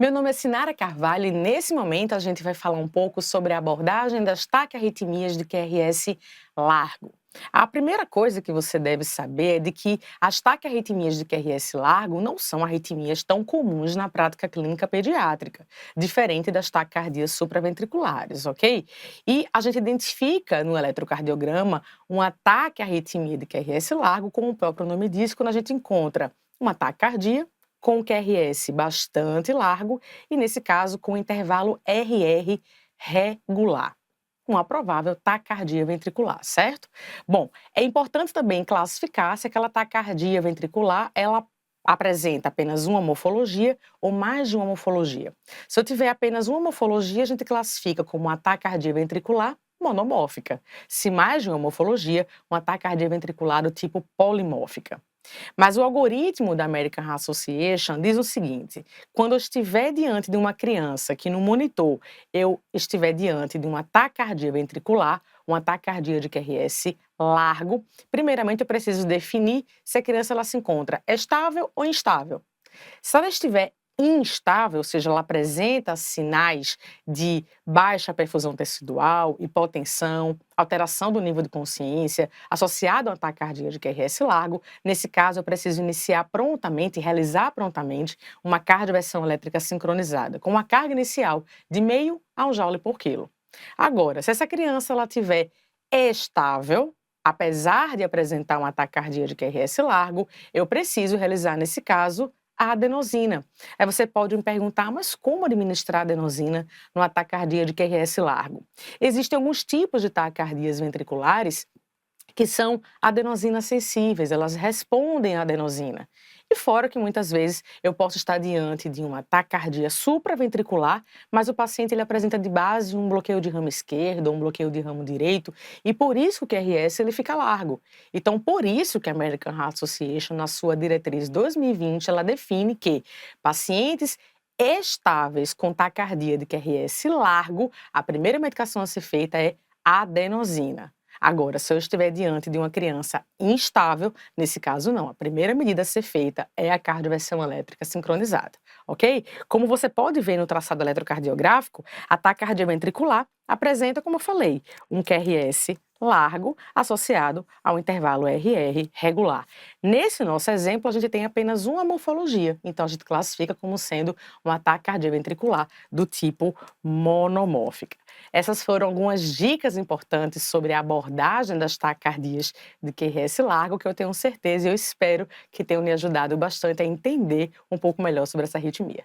Meu nome é Sinara Carvalho e nesse momento a gente vai falar um pouco sobre a abordagem das taquiarritmias de QRS largo. A primeira coisa que você deve saber é de que as taquiarritmias de QRS largo não são arritmias tão comuns na prática clínica pediátrica, diferente das taquicardias supraventriculares, ok? E a gente identifica no eletrocardiograma uma taquiarritmia de QRS largo, como o próprio nome diz, quando a gente encontra uma taquicardia com QRS bastante largo e, nesse caso, com intervalo RR regular. Uma provável taquicardia ventricular, certo? Bom, é importante também classificar se aquela taquicardia ventricular ela apresenta apenas uma morfologia ou mais de uma morfologia. Se eu tiver apenas uma morfologia, a gente classifica como uma taquicardia ventricular monomórfica. Se mais de uma morfologia, uma taquicardia ventricular do tipo polimórfica. Mas o algoritmo da American Heart Association diz o seguinte: quando eu estiver diante de uma criança que no monitor eu estiver diante de uma taquicardia ventricular, uma taquicardia de QRS largo, primeiramente eu preciso definir se a criança ela se encontra estável ou instável. Se ela estiver instável, ou seja, ela apresenta sinais de baixa perfusão tecidual, hipotensão, alteração do nível de consciência, associado a um ataque cardíaco de QRS largo, nesse caso eu preciso iniciar prontamente, realizar prontamente uma cardioversão elétrica sincronizada, com uma carga inicial de meio a 1 joule por quilo. Agora, se essa criança ela tiver estável, apesar de apresentar um ataque cardíaco de QRS largo, eu preciso realizar, nesse caso, a adenosina. Aí você pode me perguntar, mas como administrar adenosina no ataque cardíaco de QRS largo? Existem alguns tipos de taquicardias ventriculares que são adenosina sensíveis, elas respondem à adenosina. E fora que muitas vezes eu posso estar diante de uma taquicardia supraventricular, mas o paciente ele apresenta de base um bloqueio de ramo esquerdo ou um bloqueio de ramo direito, e por isso que o QRS ele fica largo. Então, por isso que a American Heart Association, na sua diretriz 2020, ela define que pacientes estáveis com taquicardia de QRS largo, a primeira medicação a ser feita é a adenosina. Agora, se eu estiver diante de uma criança instável, nesse caso não, a primeira medida a ser feita é a cardioversão elétrica sincronizada, ok? Como você pode ver no traçado eletrocardiográfico, a taquicardia ventricular apresenta, como eu falei, um QRS largo associado ao intervalo RR regular. Nesse nosso exemplo, a gente tem apenas uma morfologia, então a gente classifica como sendo uma taquicardia ventricular do tipo monomórfica. Essas foram algumas dicas importantes sobre a abordagem das taquicardias de QRS largo, que eu tenho certeza e eu espero que tenham me ajudado bastante a entender um pouco melhor sobre essa arritmia.